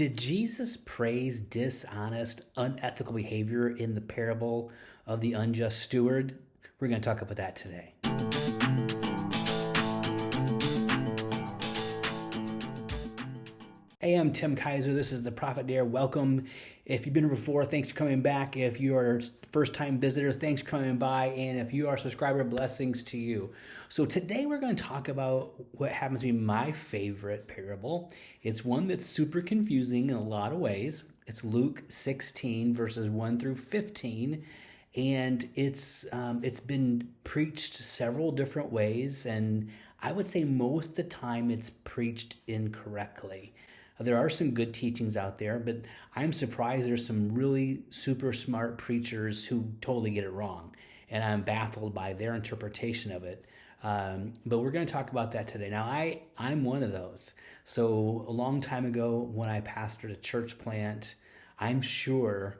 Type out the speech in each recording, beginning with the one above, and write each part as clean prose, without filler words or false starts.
Did Jesus praise dishonest, unethical behavior in the parable of the unjust steward? We're going to talk about that today. Hey, I'm Tim Kaiser. This is the Prophet Dare. Welcome. If you've been here before, thanks for coming back. If you are a first-time visitor, thanks for coming by. And if you are a subscriber, blessings to you. So today we're going to talk about what happens to be my favorite parable. It's one that's super confusing in a lot of ways. It's Luke 16, verses 1 through 15. And it's been preached several different ways. And I would say most of the time it's preached incorrectly. There are some good teachings out there, but I'm surprised there's some really super smart preachers who totally get it wrong. And I'm baffled by their interpretation of it. But we're going to talk about that today. Now, I'm one of those. So a long time ago when I pastored a church plant, I'm sure,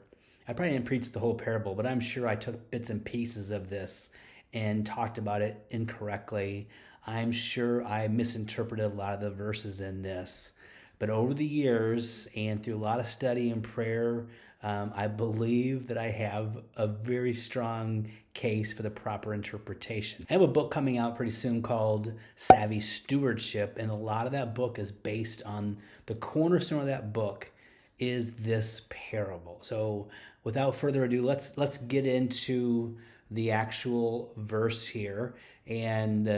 I probably didn't preach the whole parable, but I'm sure I took bits and pieces of this and talked about it incorrectly. I'm sure I misinterpreted a lot of the verses in this. But over the years and through a lot of study and prayer, I believe that I have a very strong case for the proper interpretation. I have a book coming out pretty soon called Savvy Stewardship, and a lot of that book is based on the cornerstone of that book is this parable. So without further ado, let's get into the actual verse here. And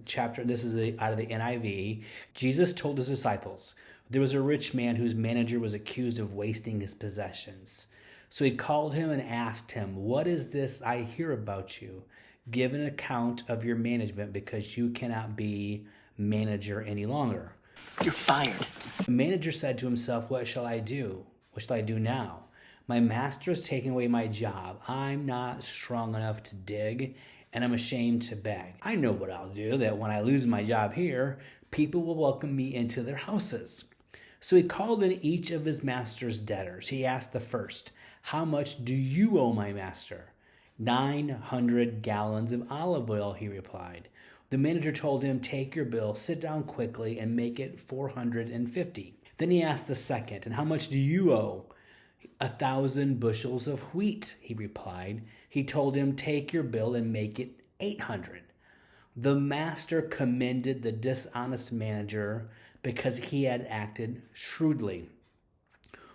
chapter, this is out of the NIV. Jesus told his disciples, "There was a rich man whose manager was accused of wasting his possessions. So he called him and asked him, 'What is this I hear about you? Give an account of your management because you cannot be manager any longer.' You're fired." The manager said to himself, 'What shall I do? What shall I do now? My master is taking away my job. I'm not strong enough to dig, and I'm ashamed to beg. I know what I'll do, that when I lose my job here, people will welcome me into their houses.' So he called in each of his master's debtors. He asked the first, 'How much do you owe my master?' 900 gallons of olive oil,' he replied. The manager told him, 'Take your bill, sit down quickly, and make it 450. Then he asked the second, 'And how much do you owe?' 1,000 bushels of wheat,' he replied. He told him, 'Take your bill and make it 800. The master commended the dishonest manager because he had acted shrewdly.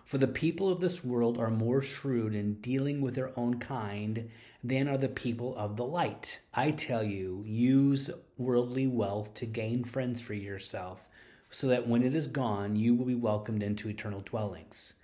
For the people of this world are more shrewd in dealing with their own kind than are the people of the light. I tell you, use worldly wealth to gain friends for yourself, so that when it is gone, you will be welcomed into eternal dwellings.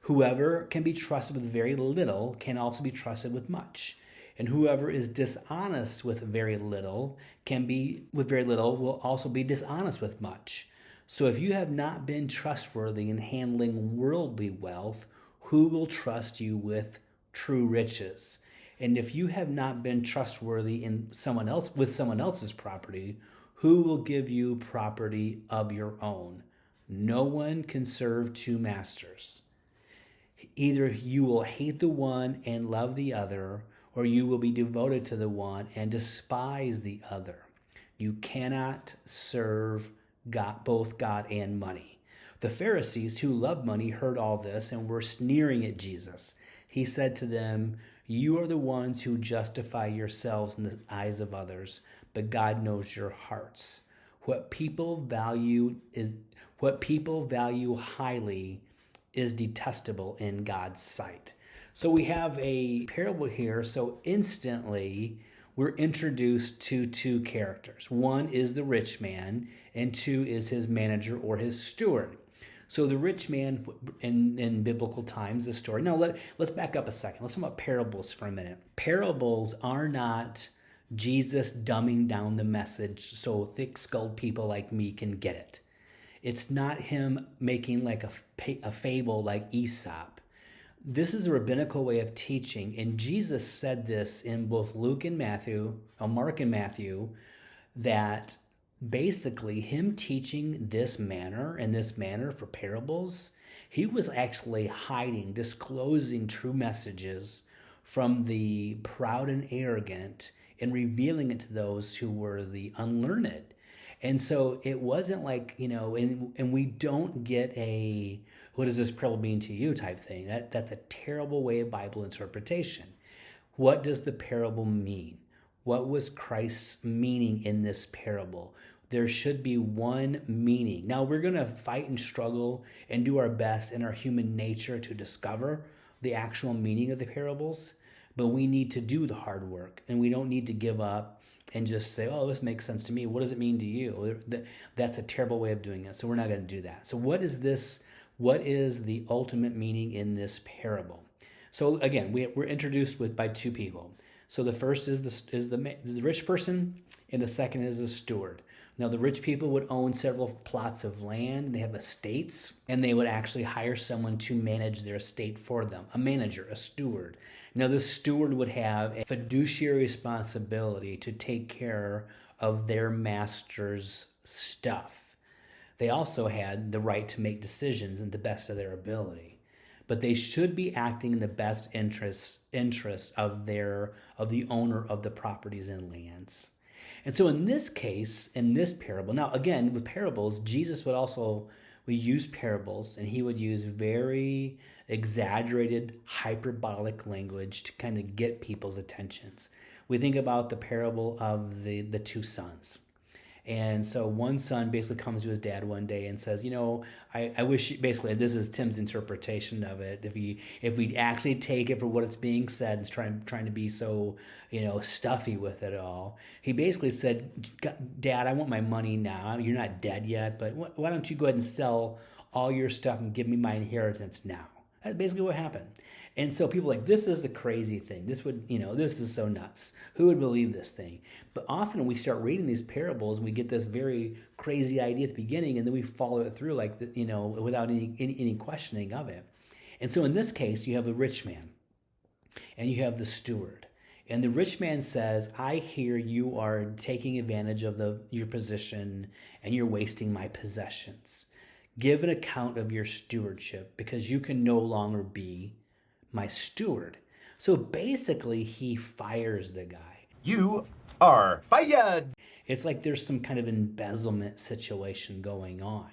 Whoever can be trusted with very little can also be trusted with much. And whoever is dishonest with very little will also be dishonest with much. So if you have not been trustworthy in handling worldly wealth, who will trust you with true riches? And if you have not been trustworthy with someone else's property, who will give you property of your own? No one can serve two masters. Either you will hate the one and love the other, or you will be devoted to the one and despise the other. You cannot serve both God and money." The Pharisees who loved money heard all this and were sneering at Jesus. He said to them, "You are the ones who justify yourselves in the eyes of others, but God knows your hearts. What people value highly is detestable in God's sight." So we have a parable here. So instantly we're introduced to two characters. One is the rich man, and two is his manager or his steward. So the rich man in biblical times, the story. Now let's back up a second. Let's talk about parables for a minute. Parables are not Jesus dumbing down the message so thick-skulled people like me can get it. It's not him making like a fable like Aesop. This is a rabbinical way of teaching, and Jesus said this in both Mark and Matthew, that basically him teaching this manner for parables, he was actually disclosing true messages from the proud and arrogant and revealing it to those who were the unlearned. And so it wasn't like, and we don't get a, what does this parable mean to you type thing. That's a terrible way of Bible interpretation. What does the parable mean? What was Christ's meaning in this parable? There should be one meaning. Now, we're going to fight and struggle and do our best in our human nature to discover the actual meaning of the parables, but we need to do the hard work, and we don't need to give up and just say, oh, this makes sense to me. What does it mean to you? That's a terrible way of doing it, so we're not going to do that. So what is this? What is the ultimate meaning in this parable? So again, we're introduced by two people. So the first is the rich person, and the second is the steward. Now, the rich people would own several plots of land, and they have estates, and they would actually hire someone to manage their estate for them, a manager, a steward. Now, the steward would have a fiduciary responsibility to take care of their master's stuff. They also had the right to make decisions in the best of their ability, but they should be acting in the best interest of the owner of the properties and lands. And so in this case, in this parable, now again, with parables, Jesus would use parables, and he would use very exaggerated, hyperbolic language to kind of get people's attentions. We think about the parable of the two sons. And so one son basically comes to his dad one day and says, I wish, basically, this is Tim's interpretation of it. If we actually take it for what it's being said and trying to be so, stuffy with it all, he basically said, Dad, I want my money now. You're not dead yet, but why don't you go ahead and sell all your stuff and give me my inheritance now? That's basically what happened. And so people are like, this is the crazy thing. This is so nuts. Who would believe this thing? But often we start reading these parables and we get this very crazy idea at the beginning, and then we follow it through without any questioning of it. And so in this case, you have the rich man and you have the steward. And the rich man says, I hear you are taking advantage of your position and you're wasting my possessions. Give an account of your stewardship, because you can no longer be my steward. So basically, he fires the guy. You are fired. It's like there's some kind of embezzlement situation going on.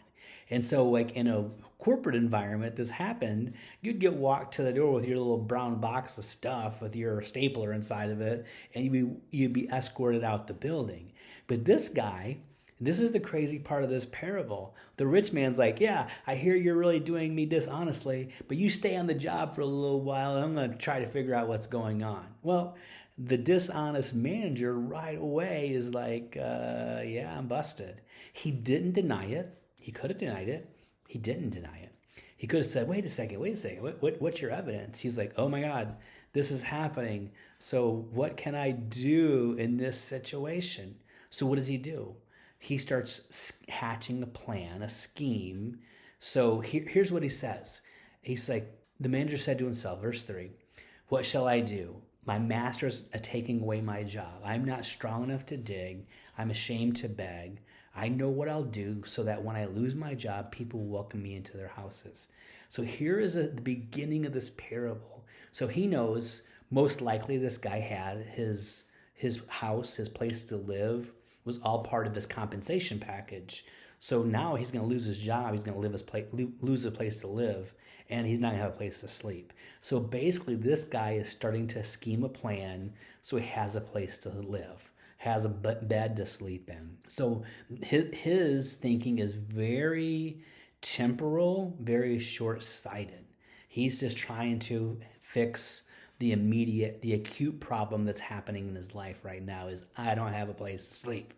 And so like in a corporate environment, this happened, you'd get walked to the door with your little brown box of stuff with your stapler inside of it, and you'd be escorted out the building. But this guy, this is the crazy part of this parable. The rich man's like, yeah, I hear you're really doing me dishonestly, but you stay on the job for a little while and I'm going to try to figure out what's going on. Well, the dishonest manager right away is like, yeah, I'm busted. He didn't deny it. He could have denied it. He didn't deny it. He could have said, wait a second. What's your evidence? He's like, oh my God, this is happening. So what can I do in this situation? So what does he do? He starts hatching a plan, a scheme. So here's what he says. He's like, the manager said to himself, verse 3, what shall I do? My master's taking away my job. I'm not strong enough to dig. I'm ashamed to beg. I know what I'll do so that when I lose my job, people will welcome me into their houses. So here is the beginning of this parable. So he knows most likely this guy had his house, his place to live, was all part of his compensation package. So now he's going to lose his job. He's going to lose a place to live, and he's not going to have a place to sleep. So basically, this guy is starting to scheme a plan so he has a place to live, has a bed to sleep in. So his thinking is very temporal, very short-sighted. He's just trying to fix the acute problem that's happening in his life right now is, I don't have a place to sleep.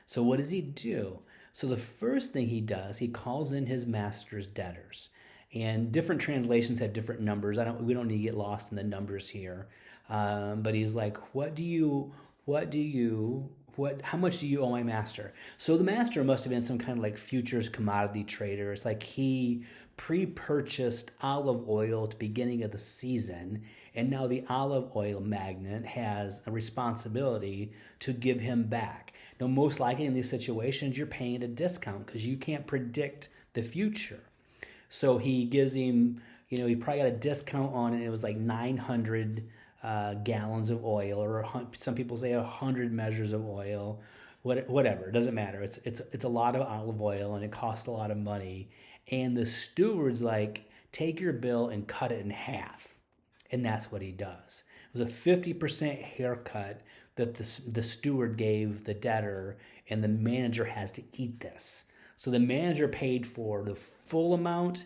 So what does he do? So the first thing he does, he calls in his master's debtors. And different translations have different numbers. We don't need to get lost in the numbers here. But he's like, how much do you owe my master? So the master must have been some kind of like futures commodity trader. It's like he pre-purchased olive oil at the beginning of the season, and now the olive oil magnate has a responsibility to give him back. Now, most likely in these situations, you're paying at a discount because you can't predict the future. So he gives him, he probably got a discount on it. It was like 900 gallons of oil, or some people say 100 measures of oil, whatever, it doesn't matter. It's a lot of olive oil and it costs a lot of money. And the steward's like, take your bill and cut it in half. And that's what he does. It was a 50% haircut that the steward gave the debtor, and the manager has to eat this. So the manager paid for the full amount,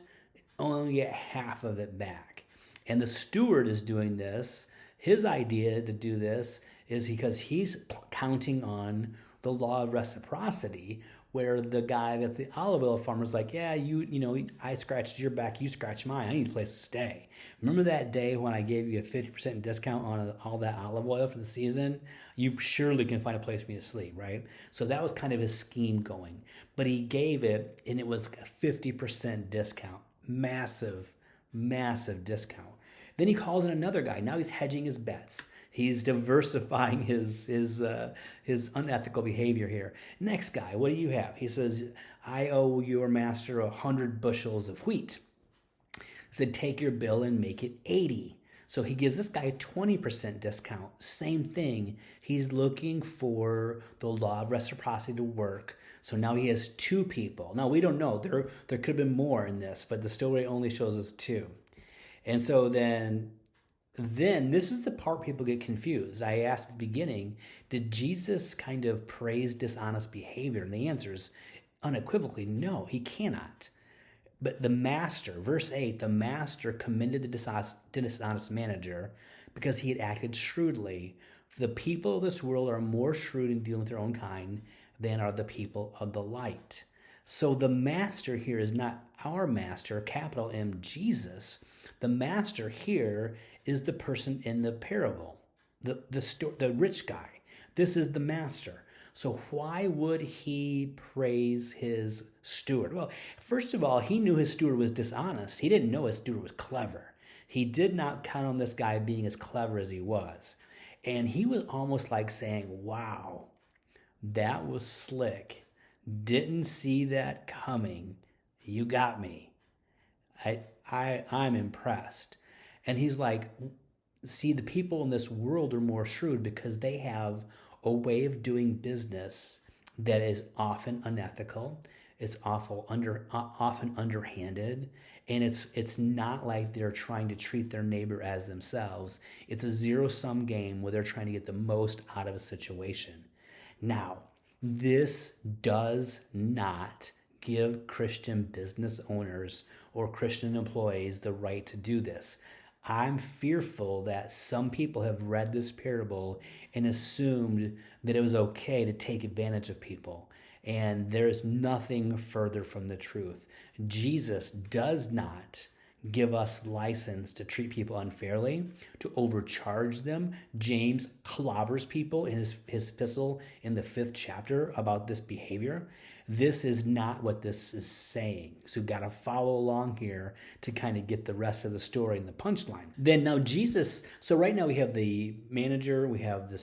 only get half of it back. And the steward is doing this. His idea to do this is because he's counting on the law of reciprocity, where the guy that the olive oil farmer's like, yeah, you know, I scratched your back, you scratched mine, I need a place to stay. Remember that day when I gave you a 50% discount on all that olive oil for the season? You surely can find a place for me to sleep, right? So that was kind of his scheme going. But he gave it, and it was a 50% discount. Massive, massive discount. Then he calls in another guy. Now he's hedging his bets. He's diversifying his unethical behavior here. Next guy, what do you have? He says, I owe your master 100 bushels of wheat. He said, take your bill and make it 80. So he gives this guy a 20% discount. Same thing. He's looking for the law of reciprocity to work. So now he has two people. Now we don't know. There could have been more in this, but the story only shows us two. And so then this is the part people get confused. I asked at the beginning, did Jesus kind of praise dishonest behavior? And the answer is unequivocally no, he cannot. But the master, verse 8, the master commended the dishonest manager because he had acted shrewdly. For the people of this world are more shrewd in dealing with their own kind than are the people of the light. So the master here is not our master, capital M, Jesus. The master here is the person in the parable, the rich guy. This is the master. So why would he praise his steward? Well, first of all, he knew his steward was dishonest. He didn't know his steward was clever. He did not count on this guy being as clever as he was. And he was almost like saying, wow, that was slick. Didn't see that coming. You got me. I'm impressed. And he's like, see, the people in this world are more shrewd because they have a way of doing business that is often unethical. It's often underhanded. And it's not like they're trying to treat their neighbor as themselves. It's a zero-sum game where they're trying to get the most out of a situation. Now, this does not give Christian business owners or Christian employees the right to do this. I'm fearful that some people have read this parable and assumed that it was okay to take advantage of people. And there's nothing further from the truth. Jesus does not give us license to treat people unfairly, to overcharge them. James clobbers people in his epistle in the 5th chapter about this behavior. This is not what this is saying. So you've got to follow along here to kind of get the rest of the story and the punchline. Then now Jesus, so right now we have the manager, we have the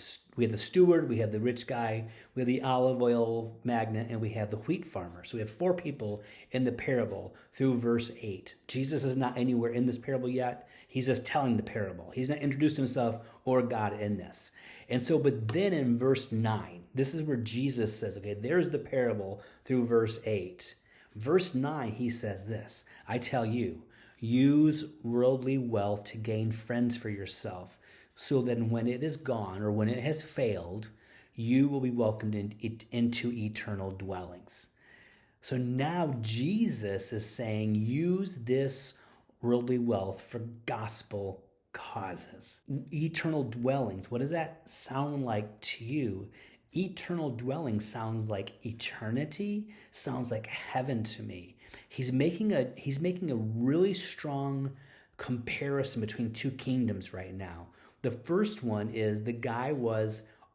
steward, we have the rich guy, we have the olive oil magnate, and we have the wheat farmer. So we have 4 people in the parable through verse 8. Jesus is not anywhere in this parable yet. He's just telling the parable. He's not introduced himself or God in this. And so, but then in verse 9, this is where Jesus says, okay, there's the parable through verse 8. Verse 9, he says this, I tell you, use worldly wealth to gain friends for yourself, so that when it is gone or when it has failed, you will be welcomed into eternal dwellings. So now Jesus is saying, use this worldly wealth for gospel causes. Eternal dwellings, what does that sound like to you? Eternal dwelling sounds like eternity, sounds like heaven to me. He's making a really strong comparison between 2 kingdoms right now. The first one is the guy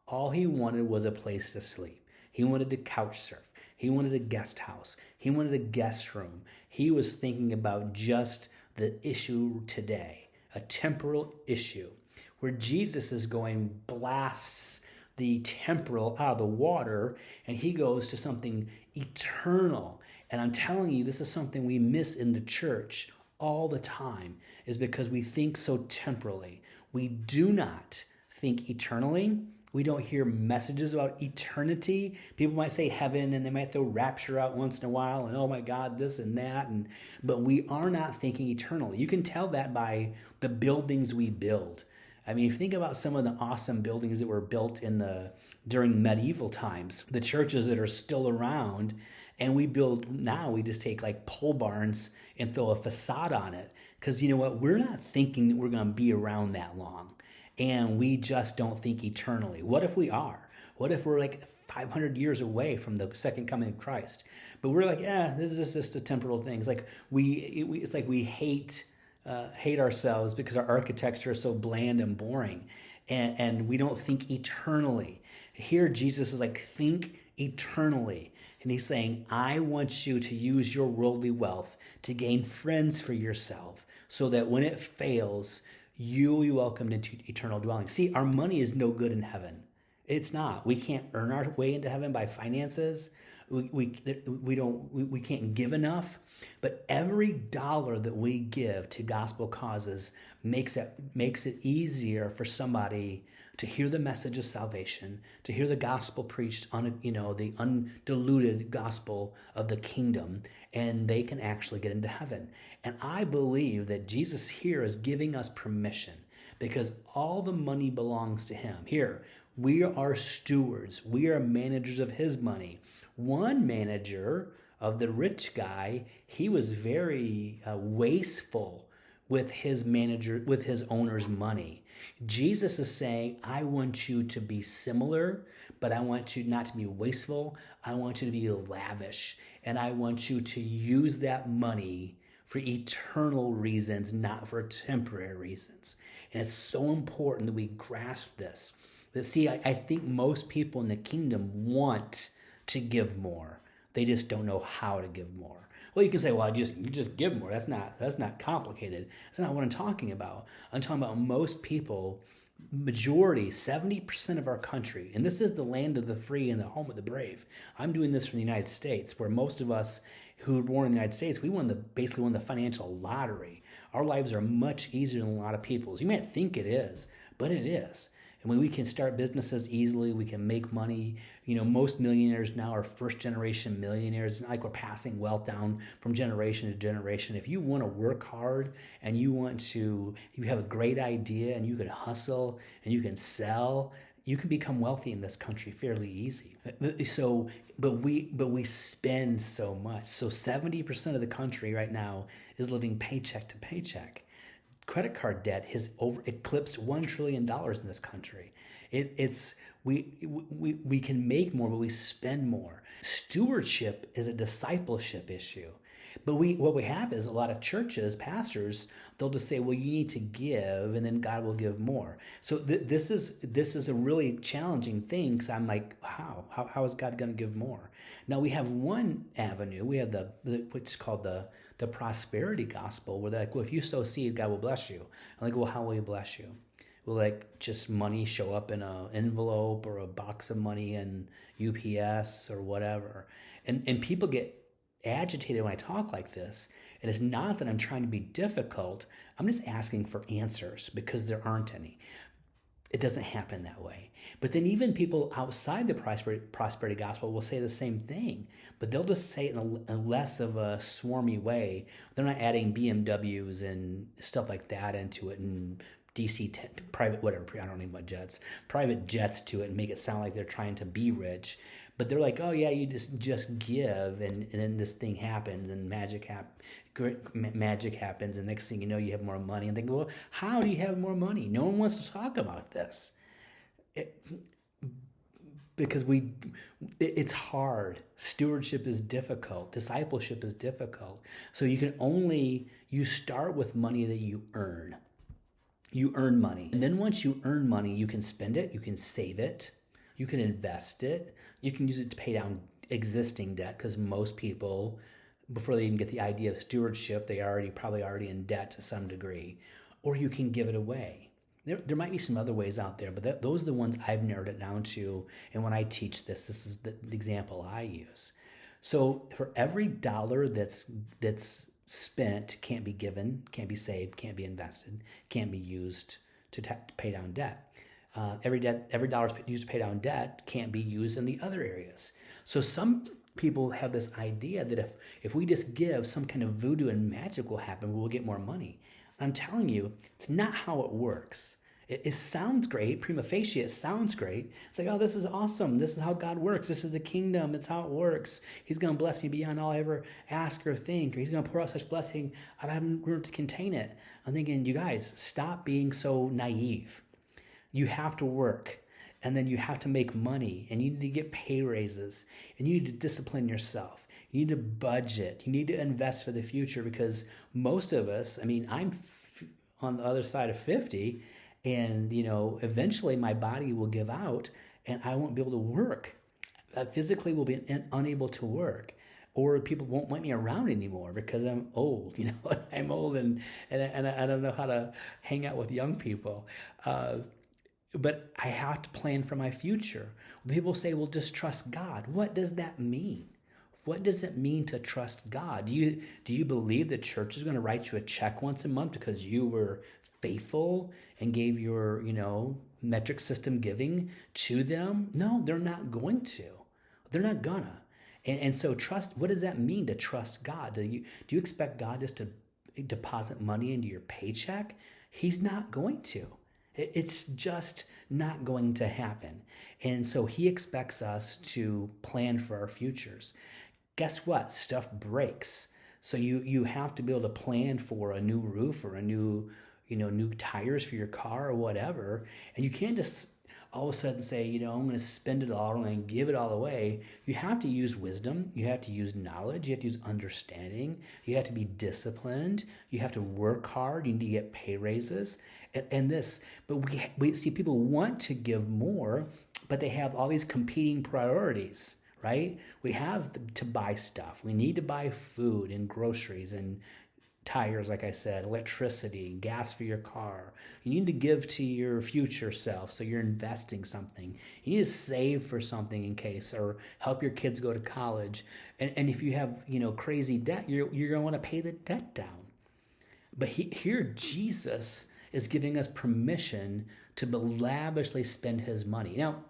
all he wanted was a place to sleep. He wanted to couch surf. He wanted a guest house. He wanted a guest room. He was thinking about just the issue today, a temporal issue, where Jesus is going, blasts the temporal out of the water, and he goes to something eternal. And I'm telling you, this is something we miss in the church all the time, is because we think so temporally. We do not think eternally. We don't hear messages about eternity. People might say heaven and they might throw rapture out once in a while and oh my God, this and that. But we are not thinking eternally. You can tell that by the buildings we build. I mean, if you think about some of the awesome buildings that were built during medieval times, the churches that are still around, and we just take like pole barns and throw a facade on it. Because you know what? We're not thinking that we're going to be around that long. And we just don't think eternally. What if we are? What if we're like 500 years away from the second coming of Christ? But we're like, this is just a temporal thing. It's like we hate ourselves because our architecture is so bland and boring, and we don't think eternally. Here, Jesus is like, think eternally. And he's saying, I want you to use your worldly wealth to gain friends for yourself so that when it fails, you will be welcomed into eternal dwelling. See, our money is no good in heaven. It's not. We can't earn our way into heaven by finances. We can't give enough. But every dollar that we give to gospel causes makes it easier for somebody to hear the message of salvation, to hear the gospel preached on, the undiluted gospel of the kingdom, and they can actually get into heaven. And I believe that Jesus here is giving us permission because all the money belongs to him. Here, we are stewards. We are managers of his money. One manager of the rich guy, he was very wasteful with his owner's money. Jesus is saying, I want you to be similar, but I want you not to be wasteful. I want you to be lavish, and I want you to use that money for eternal reasons, not for temporary reasons. And it's so important that we grasp this. See, I think most people in the kingdom want to give more. They just don't know how to give more. Well, you can say, well, you just give more. That's not complicated. That's not what I'm talking about. I'm talking about most people, majority, 70% of our country, and this is the land of the free and the home of the brave. I'm doing this from the United States, where most of us who were born in the United States, we basically won the financial lottery. Our lives are much easier than a lot of people's. You might think it is, but it is. And when we can start businesses easily, we can make money. Most millionaires now are first generation millionaires. It's not like we're passing wealth down from generation to generation. If you want to work hard and you have a great idea and you can hustle and you can sell, you can become wealthy in this country fairly easy. But we spend so much. So 70% of the country right now is living paycheck to paycheck. Credit card debt has eclipsed $1 trillion in this country. We can make more, but we spend more. Stewardship is a discipleship issue. But what we have is a lot of churches, pastors, they'll just say, well, you need to give and then God will give more. So this is a really challenging thing because I'm like, how is God going to give more? Now we have one avenue. We have what's called the prosperity gospel, where they're like, well, if you sow seed, God will bless you. I'm like, well, how will he bless you? Will just money show up in an envelope or a box of money in UPS or whatever? And people get agitated when I talk like this. And it's not that I'm trying to be difficult. I'm just asking for answers because there aren't any. It doesn't happen that way. But then even people outside the prosperity gospel will say the same thing, but they'll just say it in a less of a swarmy way. They're not adding BMWs and stuff like that into it and private jets to it and make it sound like they're trying to be rich. But they're like, oh yeah, you just give and then this thing happens and magic happens and next thing you know you have more money. And they go, well, how do you have more money? No one wants to talk about this. Because it's hard. Stewardship is difficult. Discipleship is difficult. So you start with money that you earn. You earn money. And then once you earn money, you can spend it, you can save it, you can invest it, you can use it to pay down existing debt, because most people, before they even get the idea of stewardship, they probably already in debt to some degree. Or you can give it away. There might be some other ways out there, but those are the ones I've narrowed it down to. And when I teach this is the example I use. So for every dollar that's spent, can't be given, can't be saved, can't be invested, can't be used to pay down debt. Every dollar used to pay down debt can't be used in the other areas. So some people have this idea that if we just give, some kind of voodoo and magic will happen, we'll get more money. And I'm telling you, it's not how it works. It sounds great, prima facie, it sounds great. It's like, oh, this is awesome. This is how God works. This is the kingdom. It's how it works. He's going to bless me beyond all I ever ask or think, or he's going to pour out such blessing, I don't have room to contain it. I'm thinking, you guys, stop being so naive. You have to work, and then you have to make money, and you need to get pay raises, and you need to discipline yourself. You need to budget. You need to invest for the future, because most of us, I mean, I'm on the other side of 50, and eventually my body will give out, and I won't be able to work. I physically will be unable to work, or people won't want me around anymore because I'm old. I'm old, and I don't know how to hang out with young people. But I have to plan for my future. People say, well, just trust God. What does that mean? What does it mean to trust God? Do you believe the church is going to write you a check once a month because you were faithful and gave your, metric system giving to them? No, they're not going to. They're not gonna. And so trust, what does that mean to trust God? Do you expect God just to deposit money into your paycheck? He's not going to. It's just not going to happen. And so he expects us to plan for our futures. Guess what? Stuff breaks. So you have to be able to plan for a new roof or a new tires for your car or whatever. And you can't just all of a sudden say, I'm going to spend it all, I'm going to give it all away. You have to use wisdom. You have to use knowledge. You have to use understanding. You have to be disciplined. You have to work hard. You need to get pay raises and this. But we see people want to give more, but they have all these competing priorities, right? We have to buy stuff. We need to buy food and groceries and tires, like I said, electricity, gas for your car. You need to give to your future self, so you're investing something. You need to save for something in case, or help your kids go to college. And if you have, crazy debt, you're going to want to pay the debt down. But here Jesus is giving us permission to lavishly spend his money. Now,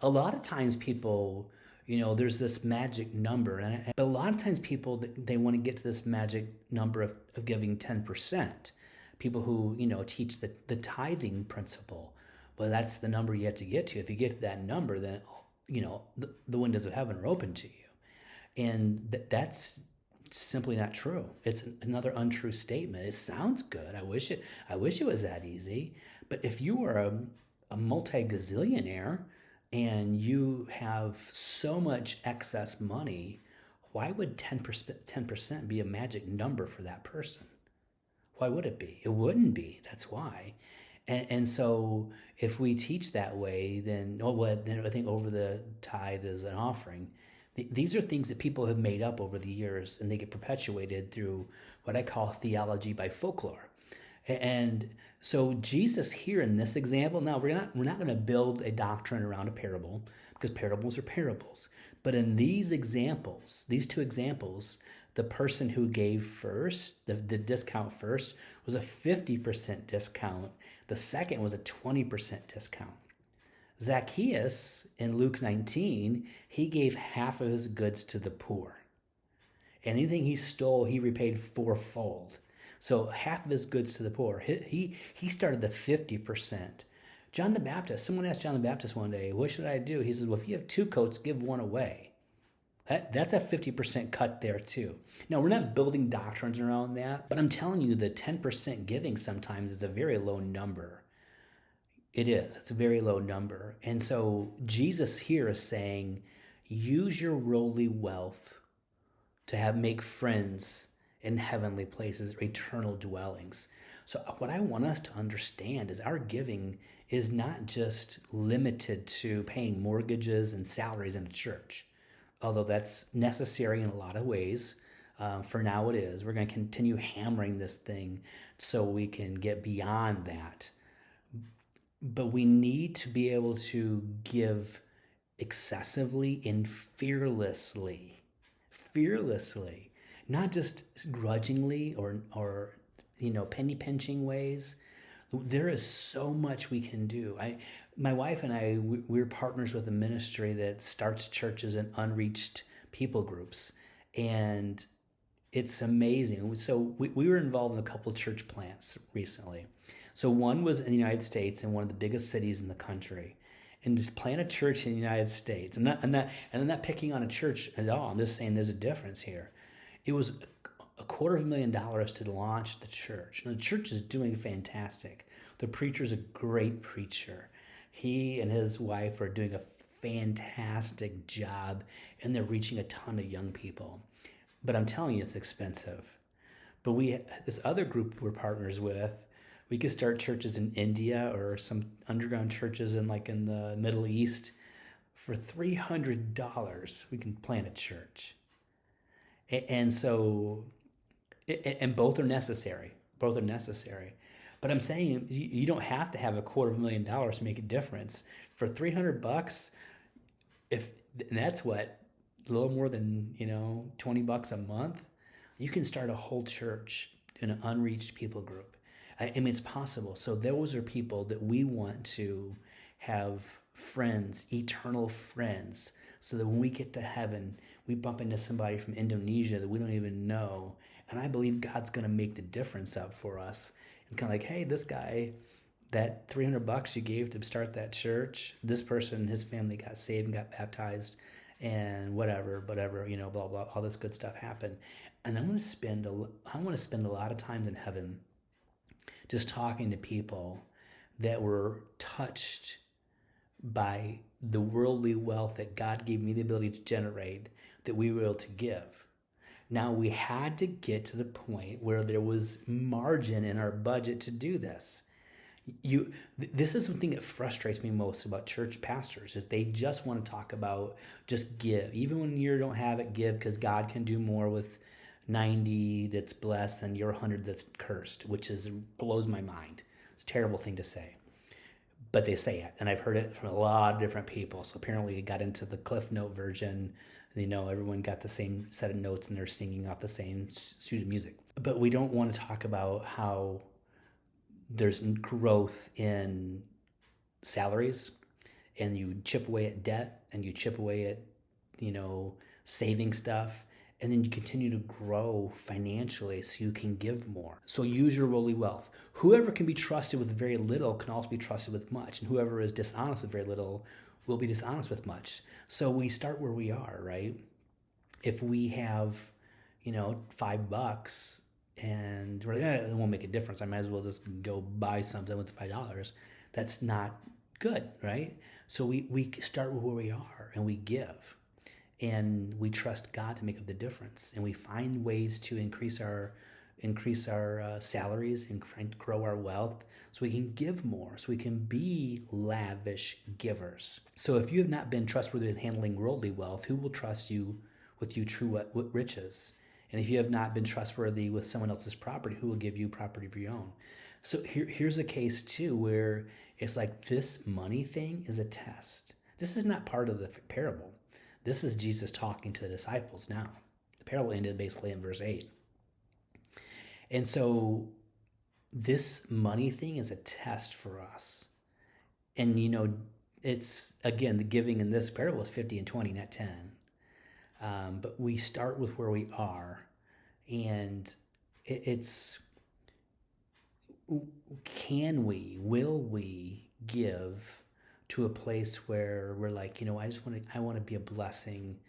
a lot of times people, there's this magic number, and a lot of times people, they want to get to this magic number of giving 10%. People who, teach the tithing principle. Well, that's the number you have to get to. If you get to that number, then, the windows of heaven are open to you. And that's simply not true. It's another untrue statement. It sounds good. I wish it was that easy. But if you were a multi-gazillionaire, and you have so much excess money, why would 10% be a magic number for that person? Why would it be? It wouldn't be. That's why. And so if we teach that way, then I think over the tithe is an offering. These are things that people have made up over the years, and they get perpetuated through what I call theology by folklore. And so Jesus here in this example, now we're not going to build a doctrine around a parable, because parables are parables. But in these examples, these two examples, the person who gave first, the discount first, was a 50% discount. The second was a 20% discount. Zacchaeus in Luke 19, he gave half of his goods to the poor. Anything he stole, he repaid fourfold. So half of his goods to the poor. He started the 50%. John the Baptist, someone asked John the Baptist one day, what should I do? He says, well, if you have 2 coats, give one away. That's a 50% cut there too. Now, we're not building doctrines around that, but I'm telling you the 10% giving sometimes is a very low number. It is. It's a very low number. And so Jesus here is saying, use your worldly wealth to make friends in heavenly places, eternal dwellings. So what I want us to understand is our giving is not just limited to paying mortgages and salaries in a church, although that's necessary in a lot of ways. For now it is. We're going to continue hammering this thing so we can get beyond that. But we need to be able to give excessively and fearlessly. Fearlessly. Not just grudgingly or penny pinching ways. There is so much we can do. My wife and I, we're partners with a ministry that starts churches in unreached people groups, and it's amazing. So we were involved in a couple of church plants recently. So one was in the United States in one of the biggest cities in the country. And just plant a church in the United States. I'm not picking on a church at all. I'm just saying there's a difference here. It was $250,000 to launch the church. And the church is doing fantastic. The preacher's a great preacher. He and his wife are doing a fantastic job, and they're reaching a ton of young people. But I'm telling you, it's expensive. But this other group we're partners with, we could start churches in India or some underground churches in the Middle East. For $300, we can plant a church. And so, and both are necessary. Both are necessary. But I'm saying you don't have to have $250,000 to make a difference. For $300, and that's what, a little more than, $20 a month, you can start a whole church in an unreached people group. I mean, it's possible. So those are people that we want to have friends, eternal friends, so that when we get to heaven, we bump into somebody from Indonesia that we don't even know. And I believe God's going to make the difference up for us. It's kind of like, hey, this guy, that $300 you gave to start that church, this person, his family got saved and got baptized and whatever, blah, blah, all this good stuff happened. And I want to spend a lot of times in heaven just talking to people that were touched by the worldly wealth that God gave me the ability to generate, that we were able to give. Now, we had to get to the point where there was margin in our budget to do this. This is one thing that frustrates me most about church pastors, is they just want to talk about just give. Even when you don't have it, give, because God can do more with 90 that's blessed than your 100 that's cursed, which blows my mind. It's a terrible thing to say. But they say it, and I've heard it from a lot of different people. So apparently it got into the Cliff Note version. Everyone got the same set of notes and they're singing off the same sheet of music. But we don't want to talk about how there's growth in salaries, and you chip away at debt, and you chip away at, saving stuff. And then you continue to grow financially so you can give more. So use your worldly wealth. Whoever can be trusted with very little can also be trusted with much. And whoever is dishonest with very little will be dishonest with much. So we start where we are, right? If we have, $5 and we're like, it won't make a difference. I might as well just go buy something with $5. That's not good, right? So we start where we are and we give. And we trust God to make up the difference. And we find ways to increase our salaries and grow our wealth so we can give more, so we can be lavish givers. So if you have not been trustworthy in handling worldly wealth, who will trust you with true riches? And if you have not been trustworthy with someone else's property, who will give you property of your own? So here's a case too where it's like this money thing is a test. This is not part of the parable. This is Jesus talking to the disciples now. The parable ended basically in verse 8. And so this money thing is a test for us. And, it's, again, the giving in this parable is 50 and 20, not 10. But we start with where we are. And will we give to a place where we're like, I want to be a blessing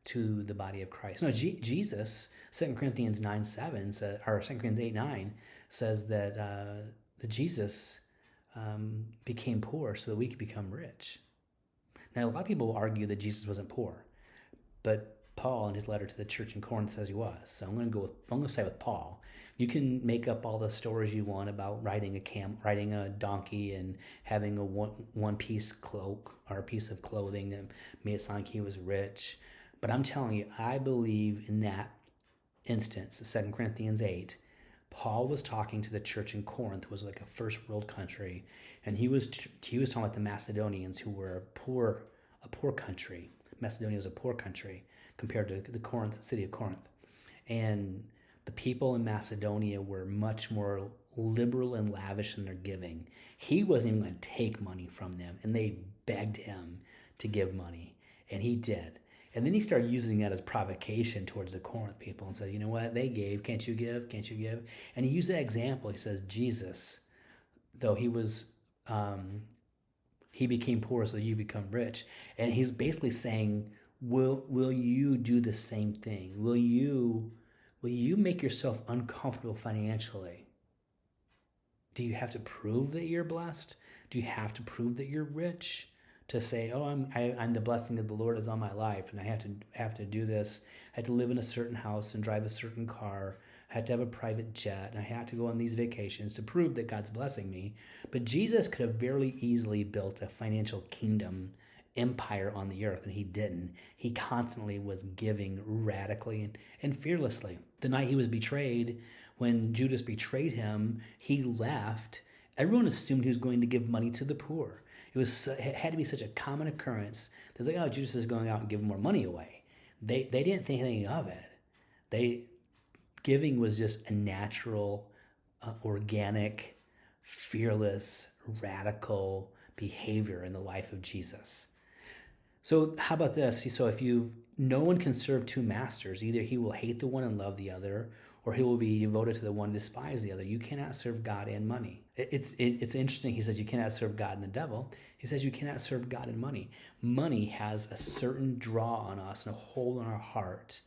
to the body of Christ. No, Jesus, 2 Corinthians 9:7 or 2 Corinthians 8:9 says that Jesus became poor so that we could become rich. Now, a lot of people will argue that Jesus wasn't poor, but Paul, in his letter to the church in Corinth, says he was. So I'm going to say with Paul. You can make up all the stories you want about riding a donkey and having a one-piece cloak or a piece of clothing that made it sound like he was rich. But I'm telling you, I believe in that instance, 2 Corinthians 8, Paul was talking to the church in Corinth, was like a first world country, and he was talking about the Macedonians, who were a poor country. Macedonia was a poor country compared to the city of Corinth. And the people in Macedonia were much more liberal and lavish in their giving. He wasn't even going to take money from them, and they begged him to give money, and he did. And then he started using that as provocation towards the Corinth people and says, you know what, they gave, can't you give, can't you give? And he used that example. He says, Jesus, though he was, he became poor so you become rich. And he's basically saying, will you do the same thing? Will you make yourself uncomfortable financially? Do you have to prove that you're blessed? Do you have to prove that you're rich to say, oh, I'm the blessing of the Lord is on my life, and I have to do this. I have to live in a certain house and drive a certain car. I have to have a private jet, and I have to go on these vacations to prove that God's blessing me. But Jesus could have very easily built a financial kingdom empire on the earth, and he didn't. He constantly was giving radically and fearlessly. The night he was betrayed, when Judas betrayed him, he left. Everyone assumed he was going to give money to the poor. It had to be such a common occurrence. There's like, oh, Judas is going out and giving more money away. They didn't think anything of it. Giving was just a natural, organic, fearless, radical behavior in the life of Jesus. So how about this? So no one can serve two masters. Either he will hate the one and love the other, or he will be devoted to the one and despise the other. You cannot serve God and money. It's interesting. He says you cannot serve God and the devil. He says you cannot serve God and money. Money has a certain draw on us and a hold on our heart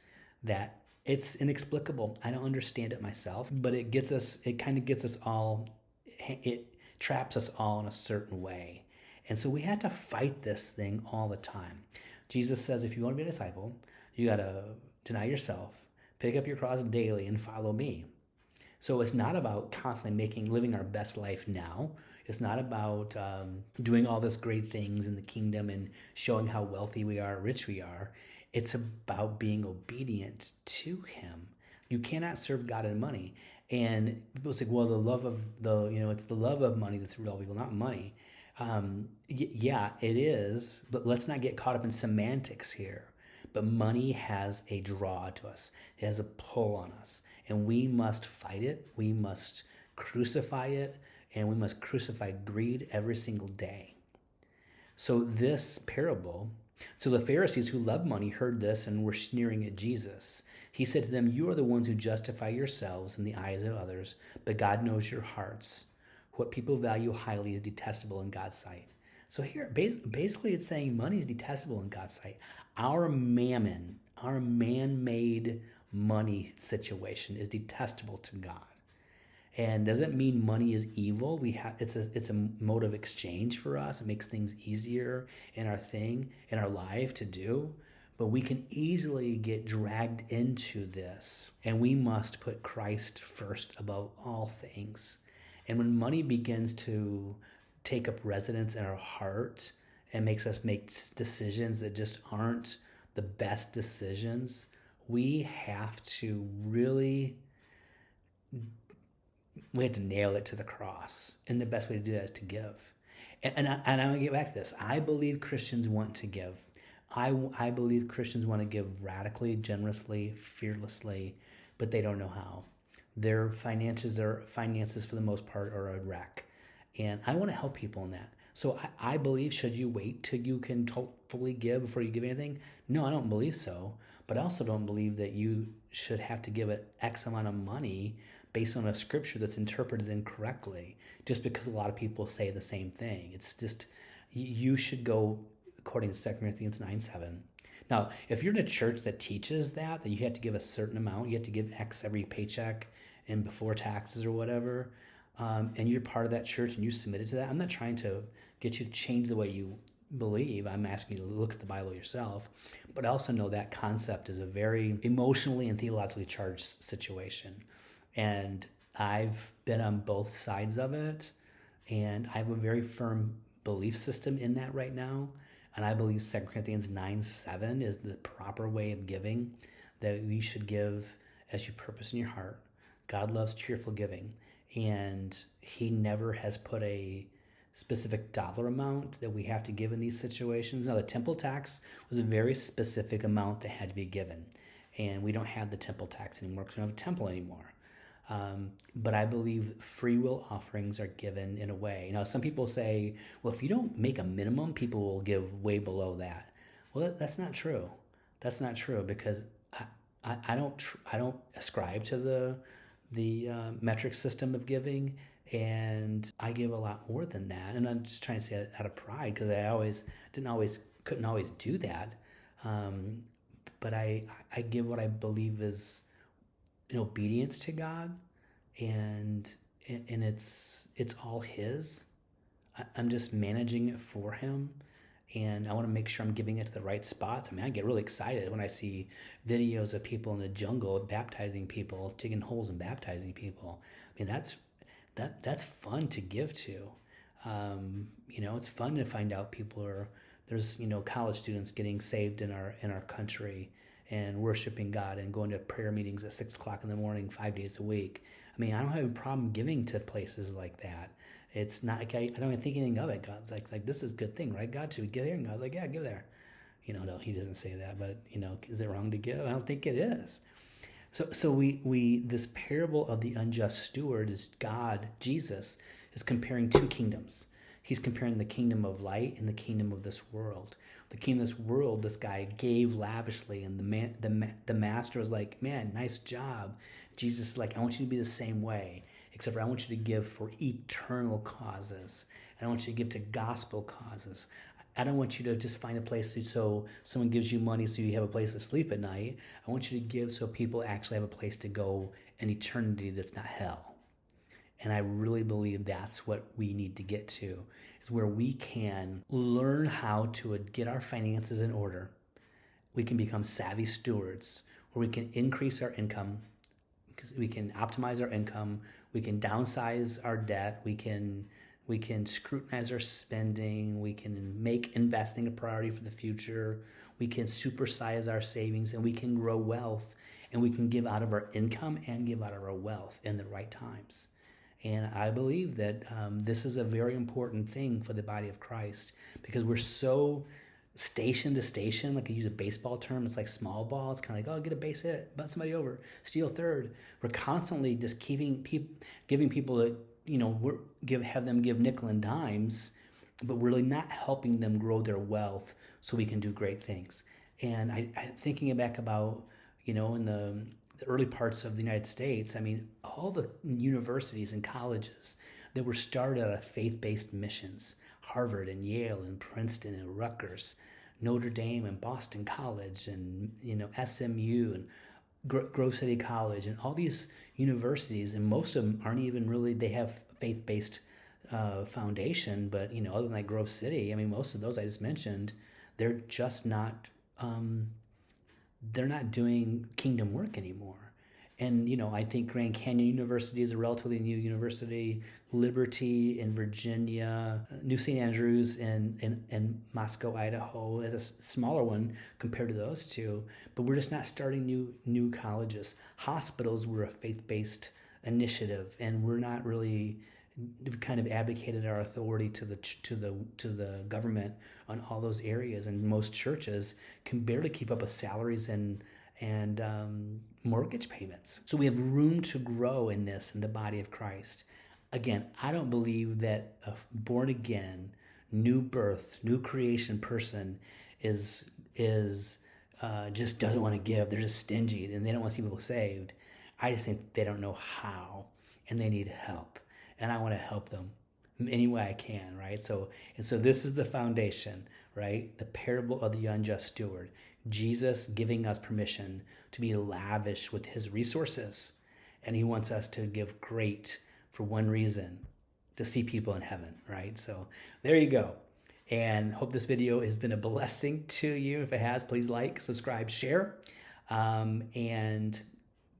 that it's inexplicable. I don't understand it myself, but it kind of gets us all, it traps us all in a certain way. And so we have to fight this thing all the time. Jesus says if you want to be a disciple, you got to deny yourself, pick up your cross daily, and follow me. So it's not about constantly living our best life now. It's not about doing all this great things in the kingdom and showing how wealthy we are, rich we are. It's about being obedient to him. You cannot serve God and money. And people say, well, it's the love of money that's the root of all evil, not money. Yeah, it is. But let's not get caught up in semantics here. But money has a draw to us. It has a pull on us. And we must fight it. We must crucify it. And we must crucify greed every single day. So this parable, so the Pharisees who loved money heard this and were sneering at Jesus. He said to them, you are the ones who justify yourselves in the eyes of others, but God knows your hearts. What people value highly is detestable in God's sight. So here, basically it's saying money is detestable in God's sight. Our mammon, our man-made money situation is detestable to God. And doesn't mean money is evil. It's a mode of exchange for us. It makes things easier in our life to do. But we can easily get dragged into this. And we must put Christ first above all things. And when money begins to take up residence in our heart and makes us make decisions that just aren't the best decisions, we have to nail it to the cross. And the best way to do that is to give. And I'm going to get back to this. I believe Christians want to give. I believe Christians want to give radically, generously, fearlessly, but they don't know how. Their finances for the most part are a wreck. And I want to help people in that. So I believe, should you wait till you can fully give before you give anything? No, I don't believe so. But I also don't believe that you should have to give an X amount of money based on a scripture that's interpreted incorrectly, just because a lot of people say the same thing. It's just, you should go according to 2 Corinthians 9:7. Now, if you're in a church that teaches that you have to give a certain amount, you have to give X every paycheck and before taxes or whatever, and you're part of that church and you submitted to that, I'm not trying to get you to change the way you believe. I'm asking you to look at the Bible yourself, but I also know that concept is a very emotionally and theologically charged situation. And I've been on both sides of it, and I have a very firm belief system in that right now. And I believe 2 Corinthians 9:7 is the proper way of giving, that we should give as you purpose in your heart. God loves cheerful giving, and he never has put a specific dollar amount that we have to give in these situations. Now, the temple tax was a very specific amount that had to be given, and we don't have the temple tax anymore because we don't have a temple anymore. But I believe free will offerings are given in a way. Now, some people say, well, if you don't make a minimum, people will give way below that. Well, that's not true. That's not true because I don't ascribe to the metric system of giving, and I give a lot more than that. And I'm just trying to say that out of pride because couldn't always do that. But I give what I believe is in obedience to God, and it's all His. I'm just managing it for Him, and I want to make sure I'm giving it to the right spots. I mean, I get really excited when I see videos of people in the jungle baptizing people, digging holes and baptizing people. I mean, that's fun to give to. It's fun to find out there's college students getting saved in our country and worshiping God and going to prayer meetings at 6 o'clock in the morning, 5 days a week. I mean, I don't have a problem giving to places like that. It's not like I don't even think anything of it. God's like this is a good thing, right? God, should we give here? And God's like, yeah, give there. No, He doesn't say that, but is it wrong to give? I don't think it is. So we this parable of the unjust steward is God, Jesus, is comparing two kingdoms. He's comparing the kingdom of light and the kingdom of this world. The kingdom of this world, this guy gave lavishly, and the master was like, man, nice job. Jesus is like, I want you to be the same way, except for I want you to give for eternal causes. I want you to give to gospel causes. I don't want you to just find a place so someone gives you money so you have a place to sleep at night. I want you to give so people actually have a place to go in eternity that's not hell. And I really believe that's what we need to get to, is where we can learn how to get our finances in order. We can become savvy stewards, where we can increase our income, because we can optimize our income, we can downsize our debt, we can scrutinize our spending, we can make investing a priority for the future, we can supersize our savings, and we can grow wealth, and we can give out of our income and give out of our wealth in the right times. And I believe that this is a very important thing for the body of Christ, because we're so station to station. Like I use a baseball term, it's like small ball. It's kind of like, oh, get a base hit, bunt somebody over, steal third. We're constantly just giving people have them give nickel and dimes, but we're really not helping them grow their wealth so we can do great things. And I thinking back about in the early parts of the United States, I mean, all the universities and colleges that were started out of faith-based missions, Harvard and Yale and Princeton and Rutgers, Notre Dame and Boston College and, SMU and Grove City College and all these universities, and most of them aren't even really, they have faith-based foundation, but, other than like Grove City, I mean, most of those I just mentioned, they're just not, they're not doing kingdom work anymore. And, I think Grand Canyon University is a relatively new university, Liberty in Virginia, New St. Andrews in Moscow, Idaho is a smaller one compared to those two, but we're just not starting new colleges. Hospitals were a faith-based initiative, and we're not really kind of abdicated our authority to the government on all those areas, and most churches can barely keep up with salaries and mortgage payments. So we have room to grow in the body of Christ. Again, I don't believe that a born again, new birth, new creation person is just doesn't want to give. They're just stingy and they don't want to see people saved. I just think they don't know how, and they need help. And I want to help them any way I can, right? So this is the foundation, right? The parable of the unjust steward. Jesus giving us permission to be lavish with his resources. And he wants us to give great for one reason, to see people in heaven, right? So there you go. And hope this video has been a blessing to you. If it has, please like, subscribe, share, and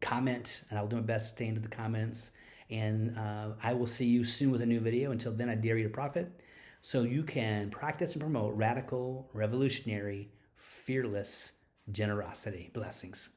comment. And I'll do my best to stay into the comments. And I will see you soon with a new video. Until then, I dare you to profit so you can practice and promote radical, revolutionary, fearless generosity. Blessings.